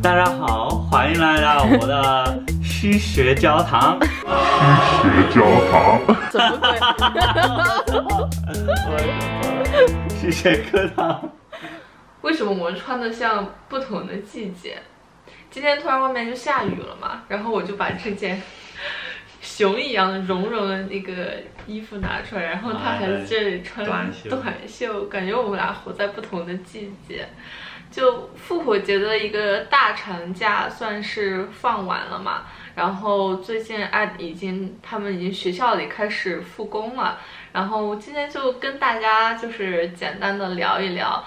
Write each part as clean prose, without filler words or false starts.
大家好，欢迎来到我的虚学教堂。虚学教堂？怎么会？虚学课堂。为什么我们穿的像不同的季节？今天突然外面就下雨了嘛，然后我就把这件熊一样绒绒的那个衣服拿出来，然后他还在这里穿短袖，感觉我们俩活在不同的季节。就复活节的一个大长假算是放完了嘛，然后最近他们已经学校里开始复工了，然后今天就跟大家就是简单的聊一聊，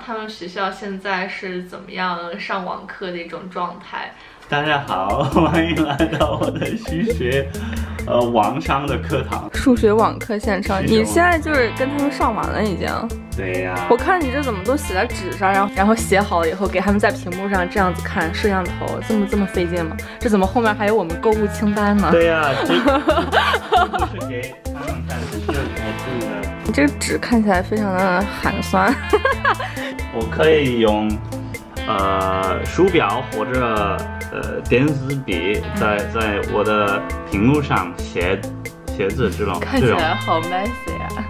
他们学校现在是怎么样上网课的一种状态。大家好，欢迎来到我的虚学网上的课堂，数学网课线上。你现在就是跟他们上完了已经？对呀。我看你这怎么都写在纸上，然后写好了以后给他们在屏幕上这样子看摄像头，这么费劲吗？这怎么后面还有我们购物清单呢？对呀，这不是给他们看，这是我自己的。你这个纸看起来非常的寒酸。我可以用鼠标或者电子笔在我的屏幕上写字这种，看起来好 messy 啊。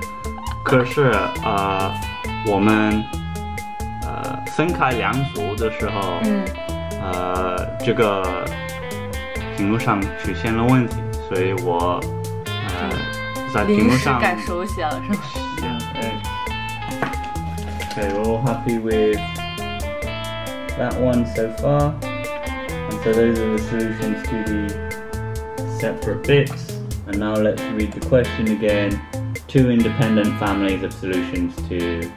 可是我们分开两组的时候，这个屏幕上出现了问题，所以我在屏幕上临时改手写了是吗？Okay, we're all happy with that one so far. And so those are the solutions to the separate bits. And now let's read the question again. 2 independent families of solutions to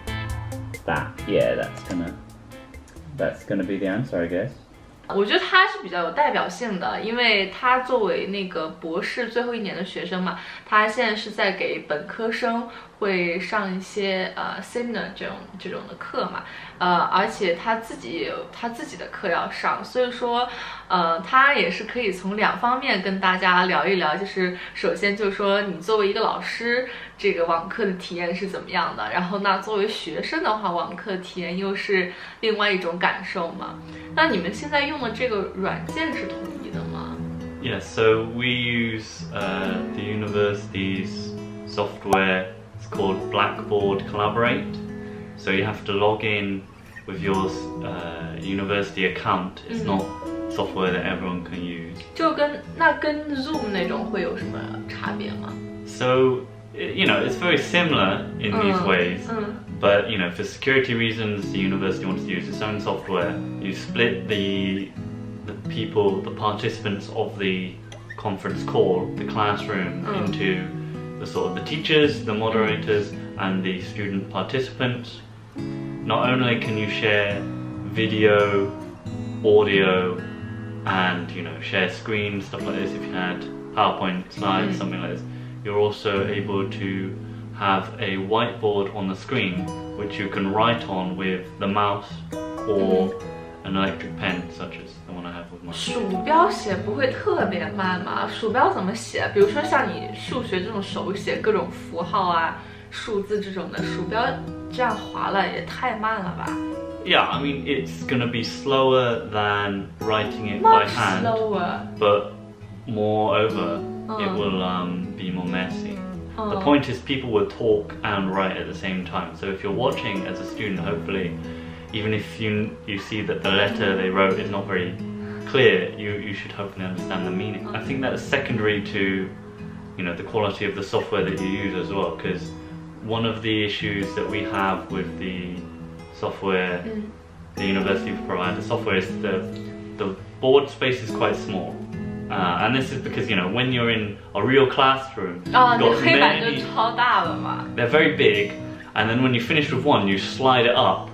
that. Yeah, that's gonna be the answer, I guess. 我觉得他是比较有代表性的，因为他作为那个博士最后一年的学生嘛，他现在是在给本科生会上一些seminar 这种的课嘛，而且他自己也有他自己的课要上，所以说他也是可以从2方面跟大家聊一聊，就是首先就是说你作为一个老师，这个网课的体验是怎么样的，然后那作为学生的话，网课体验又是另外一种感受嘛。那你们现在用的这个软件是统一的吗？ Yeah, so we use the university's software. It's called Blackboard Collaborate. So you have to log in with your university account. It's not software that everyone can use. 就跟 Zoom 那种会有什么差别吗？ So, you know, it's very similar in these ways. But, you know, for security reasons, the university wants to use its own software. You split the participants of the conference call, the classroom, into the sort of the teachers, the moderators, and the student participants. Not only can you share video, audio, and, you know, share screens, stuff like this if you had PowerPoint slides, something like this, you're also able to have a whiteboard on the screen which you can write on with the mouse or an electric pen such as the one I have with my 鼠标写不会特别慢吗？鼠标怎么写？比如说像你数学这种手写各种符号啊、数字这种的，鼠标这样划了也太慢了吧？ Yeah, I mean it's gonna be slower than writing it by hand, slower. but moreover it will be more messy. The point is people will talk and write at the same time. So if you're watching as a student, hopefully, even if you see that the letter they wrote is not very clear, you should hopefully understand the meaning. I think that's secondary to, you know, the quality of the software that you use as well, because one of the issues that we have with the software the university provides, the software is the board space is quite small. And this is because, you know, when you're in a real classroom, they're very big, and then when you finish with one, you slide it up,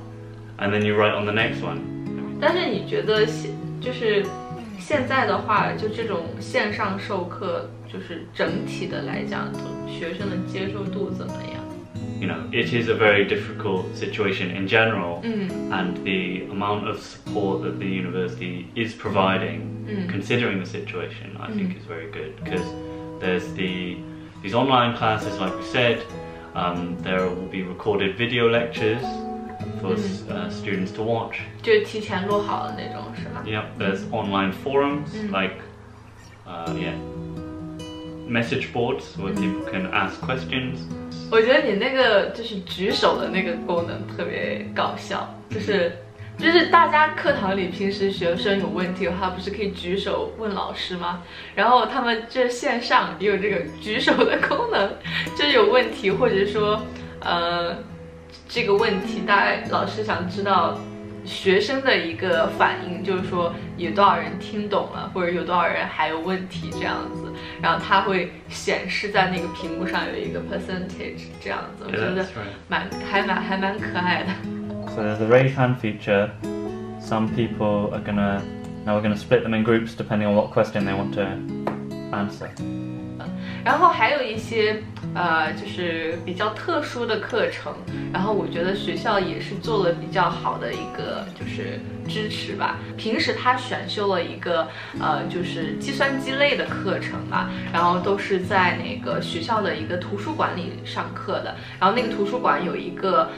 and then you write on the next one. 但是你觉得就是现在的话，就这种线上授课，就是整体的来讲，学生的接受度怎么样？ You know, it is a very difficult situation in general, and the amount of support that the university is providing, considering the situation, I think is very good, because there's these online classes, like we said, there will be recorded video lectures for students to watch. 就是提前录好的那种，是吧？ Yep, there's online forums like message boards where people can ask questions. 我觉得你那个就是举手的那个功能特别搞笑，就是大家课堂里平时学生有问题的话，不是可以举手问老师吗？然后他们这线上也有这个举手的功能，就是有问题或者说这个问题大概老师想知道学生的一个反应，就是说有多少人听懂了，或者有多少人还有问题这样子，然后它会显示在那个屏幕上有一个 percentage 这样子，我觉得还蛮可爱的。So there's a raise hand feature. Some people are now we're gonna split them in groups depending on what question they want to answer. 然后还有一些就是比较特殊的课程，然后我觉得学校也是做了比较好的一个就是支持吧。平时他选修了一个就是计算机类的课程嘛，然后都是在那个学校的一个图书馆里上课的。然后那个图书馆有一个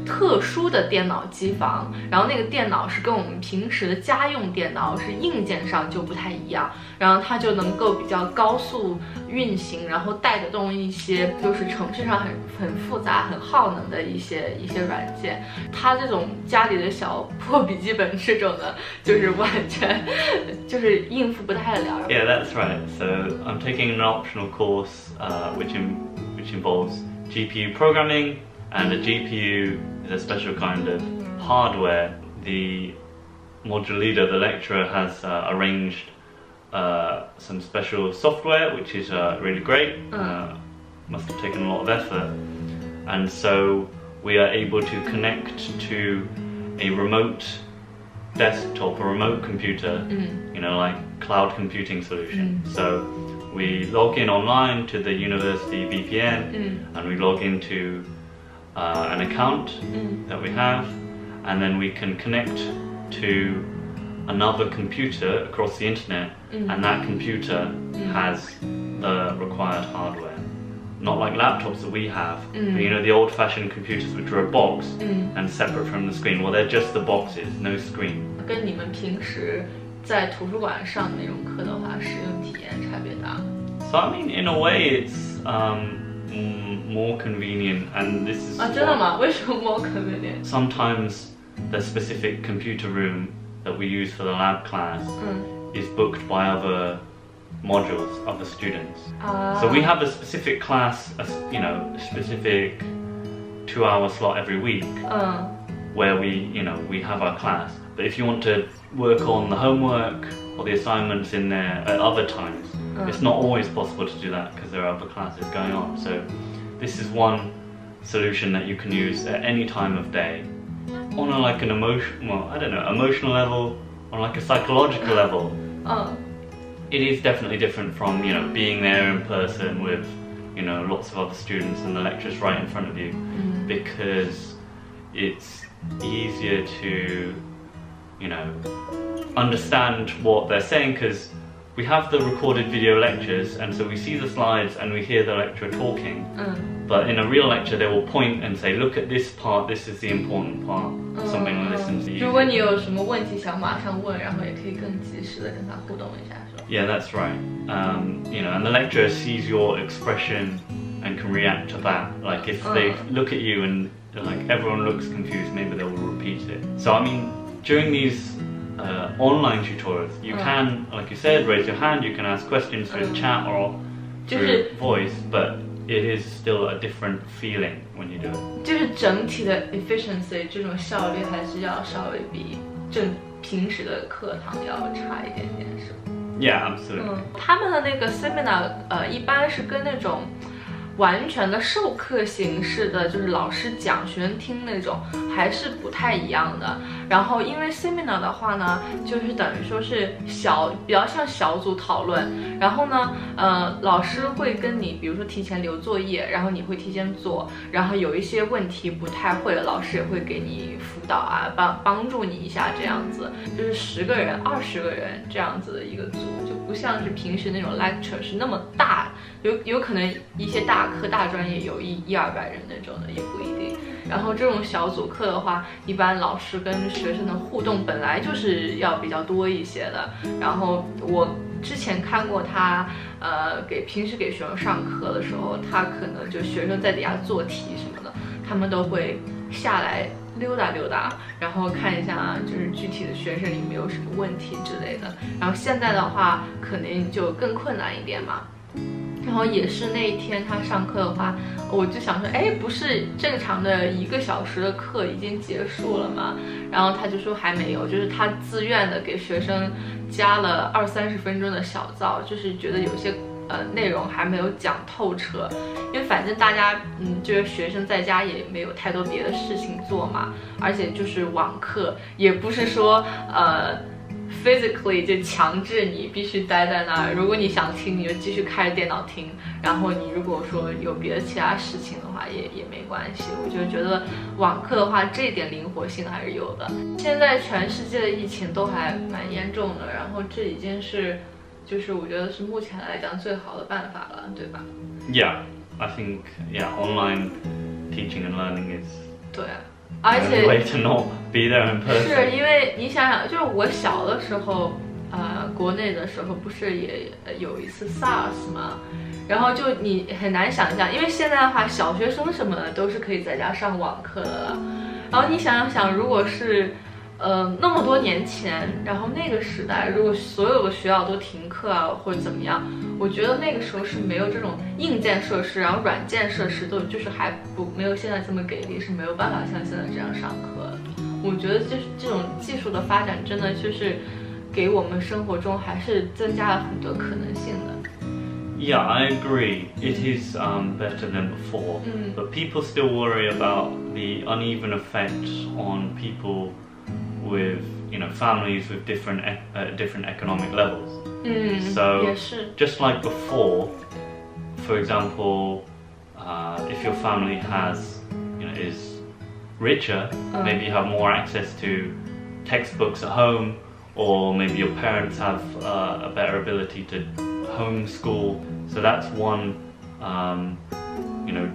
特殊的电脑机房，然后那个电脑是跟我们平时的家用电脑是硬件上就不太一样，然后它就能够比较高速运行，然后带得动一些就是程序上很复杂、很耗能的一些软件。它这种家里的小破笔记本这种的，就是完全就是应付不太了。Yeah, that's right. So I'm taking an optional course which involves GPU programming, and a GPU is a special kind of hardware. The module leader, the lecturer, has arranged some special software which is really great. Must have taken a lot of effort, and so we are able to connect to a remote desktop, a remote computer, you know, like cloud computing solution. So we log in online to the university VPN, and we log into an account that we have, and then we can connect to another computer across the internet, and that computer has the required hardware. Not like laptops that we have, but, you know, the old-fashioned computers which are a box and separate from the screen. Well, they're just the boxes, no screen. 跟你们平时在图书馆上的那种课的话，使用体验差别大。So I mean, in a way, it's more convenient, and this is. 真的吗？为什么 more convenient? Sometimes the specific computer room that we use for the lab class is booked by other modules, other students. So we have a specific class, you know, a specific 2-hour slot every week where we have our class. But if you want to work on the homework or the assignments in there at other times, it's not always possible to do that because there are other classes going on. So this is one solution that you can use at any time of day on an emotional level, on like a psychological level. It is definitely different from, you know, being there in person with, you know, lots of other students and the lecturers right in front of you, because it's easier to, you know, understand what they're saying, because we have the recorded video lectures, and so we see the slides and we hear the lecturer talking. But in a real lecture, they will point and say, "Look at this part. This is the important part." Something like this. And 如果你有什么问题想马上问，然后也可以更及时的跟他互动一下，是吧？ Yeah, that's right. You know, and the lecturer sees your expression and can react to that. Like if they look at you and like everyone looks confused, maybe they will repeat it. So I mean, during these online tutorials, you can, like you said, raise your hand. You can ask questions through chat or through voice, but it is still a different feeling when you do it. 就是整体的 efficiency 这种效率还是要稍微比平时的课堂要差一点点，是吧？ Yeah, absolutely. 他们的那个 seminar 一般是跟那种完全的授课形式的，就是老师讲学生听那种，还是不太一样的。然后因为 seminar 的话呢，就是等于说是比较像小组讨论。然后呢，老师会跟你，比如说提前留作业，然后你会提前做。然后有一些问题不太会了，老师也会给你辅导啊，帮助你一下这样子。就是10个人、20个人这样子的一个组，就不像是平时那种 lecture 是那么大，有可能一些大大课大专业有100-200人那种的，也不一定。然后这种小组课的话，一般老师跟学生的互动本来就是要比较多一些的。然后我之前看过他，平时给学生上课的时候，他可能就学生在底下做题什么的，他们都会下来溜达溜达，然后看一下就是具体的学生有没有什么问题之类的。然后现在的话，肯定就更困难一点嘛。然后也是那一天他上课的话，我就想说，哎，不是正常的1个小时的课已经结束了吗？然后他就说还没有，就是他自愿的给学生加了20-30分钟的小灶，就是觉得有些内容还没有讲透彻，因为反正大家就是学生在家也没有太多别的事情做嘛，而且就是网课，也不是说physically 就强制你必须待在那儿，如果你想听你就继续开着电脑听，然后你如果说有别的其他事情的话也没关系。我就觉得网课的话这一点灵活性还是有的。现在全世界的疫情都还蛮严重的，然后这已经是就是我觉得是目前来讲最好的办法了，对吧？ Yeah, I think online teaching and learning is 对，而且 way to not be there in person. 是因为你想想，就是我小的时候，国内的时候不是也有一次 SARS 吗？然后就你很难想象，因为现在的话，小学生什么的都是可以在家上网课的了。然后你想想，如果是那么多年前，然后那个时代，如果所有的学校都停课啊，或者怎么样，我觉得那个时候是没有这种硬件设施，然后软件设施都就是还没有现在这么给力，是没有办法像现在这样上课的。我觉得就是这种技术的发展，真的就是给我们生活中还是增加了很多可能性的。Yeah, I agree. It is better than before, but people still worry about the uneven effect on people with families with different economic levels. So just like before, for example, if your family is richer, maybe you have more access to textbooks at home, or maybe your parents have a better ability to homeschool. So that's one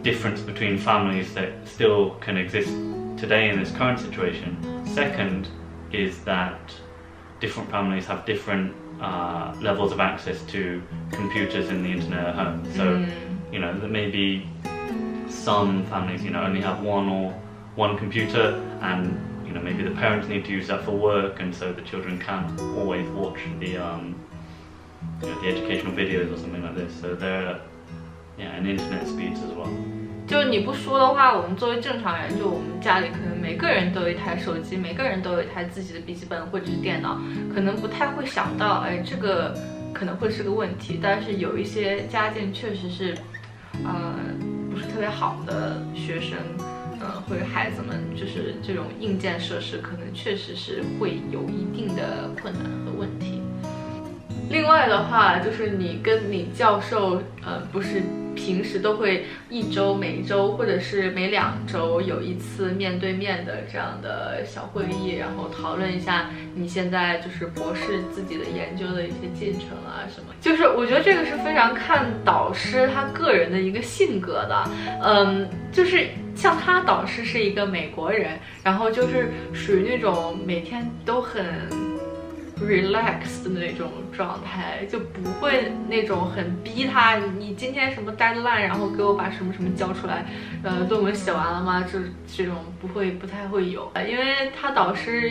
difference between families that still can exist today in this current situation. Second is that different families have different levels of access to computers and the internet at home. So there may be some families only have one computer, and maybe the parents need to use that for work, and so the children can't always watch the educational videos or something like this. So they're and internet speeds as well. 就你不说的话，我们作为正常人，就我们家里可能每个人都有一台手机，每个人都有一台自己的笔记本或者是电脑，可能不太会想到，哎，这个可能会是个问题。但是有一些家境确实是，不是特别好的学生，或者孩子们，就是这种硬件设施可能确实是会有一定的困难和问题。另外的话，就是你跟你教授，不是平时都会每周或者是每2周有一次面对面的这样的小会议，然后讨论一下你现在就是博士自己的研究的一些进程啊什么。就是我觉得这个是非常看导师他个人的一个性格的，就是像他导师是一个美国人，然后就是属于那种每天都很relax 的那种状态，就不会那种很逼他，你今天什么 deadline， 然后给我把什么什么交出来，论文写完了吗？这种不太会有，因为他导师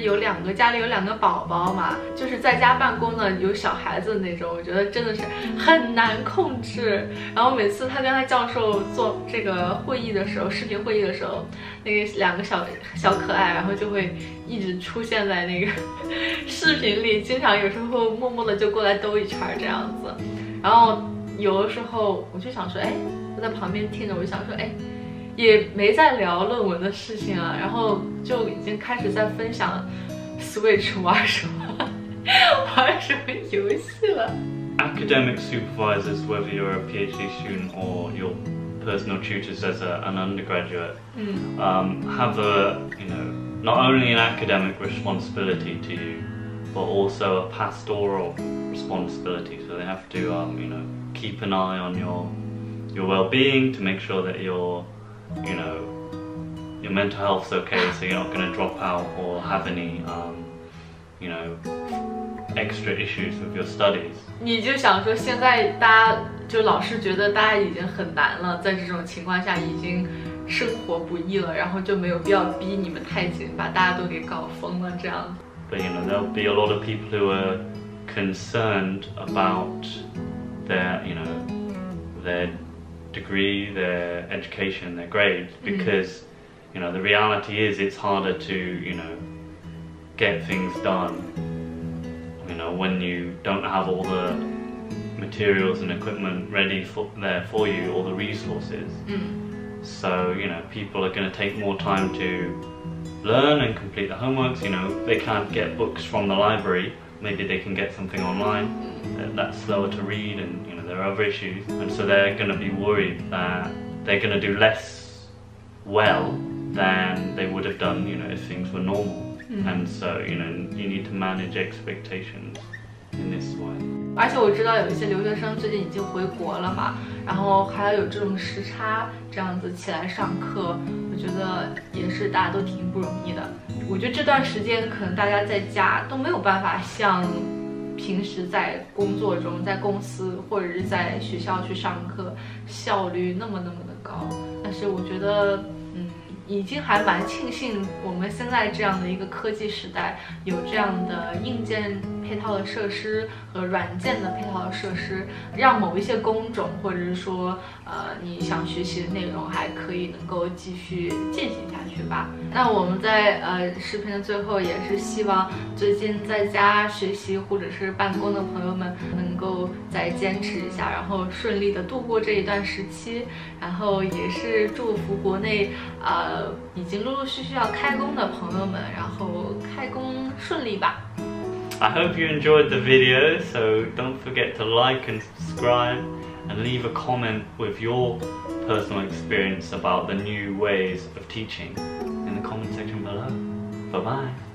家里有2个宝宝嘛，就是在家办公的有小孩子那种，我觉得真的是很难控制。然后每次他跟他教授做这个会议的时候，视频会议的时候，那个2个小可爱，然后就会一直出现在那个视频里。经常有时候默默的就过来兜一圈这样子，然后有的时候我就想说，哎，我在旁边听着，我就想说，哎，也没在聊论文的事情啊，然后就已经开始在分享 Switch 玩什么游戏了。Academic supervisors, whether you're a PhD student or your personal tutors as an undergraduate, have not only an academic responsibility to you, but also a pastoral responsibility. So they have to keep an eye on your your well-being, to make sure that your mental health's okay, so you're not going to drop out or have any extra issues with your studies. 你就想说，现在大家就老师觉得大家已经很难了，在这种情况下已经生活不易了，然后就没有必要逼你们太紧，把大家都给搞疯了这样。But there'll be a lot of people who are concerned about their degree, their education, their grades, because the reality is it's harder to get things done when you don't have all the materials and equipment ready for you, all the resources. So people are going to take more time to learn and complete the homeworks. They can't get books from the library, maybe they can get something online that's slower to read, and there are other issues, and so they're going to be worried that they're going to do less well than they would have done if things were normal. And so you need to manage expectations in this way. 而且我知道有一些留学生最近已经回国了嘛，然后还要有这种时差，这样子起来上课，我觉得也是大家都挺不容易的。我觉得这段时间可能大家在家都没有办法像平时在工作中，在公司或者是在学校去上课，效率那么的高。但是我觉得，已经还蛮庆幸我们现在这样的一个科技时代，有这样的硬件配套的设施和软件的配套的设施，让某一些工种或者是说你想学习的内容还可以能够继续进行下去吧。那我们在视频的最后也是希望最近在家学习或者是办公的朋友们能够再坚持一下，然后顺利的度过这一段时期，然后也是祝福国内已经陆陆续续要开工的朋友们，然后开工顺利吧。I hope you enjoyed the video, so don't forget to like and subscribe and leave a comment with your personal experience about the new ways of teaching in the comment section below. Bye bye.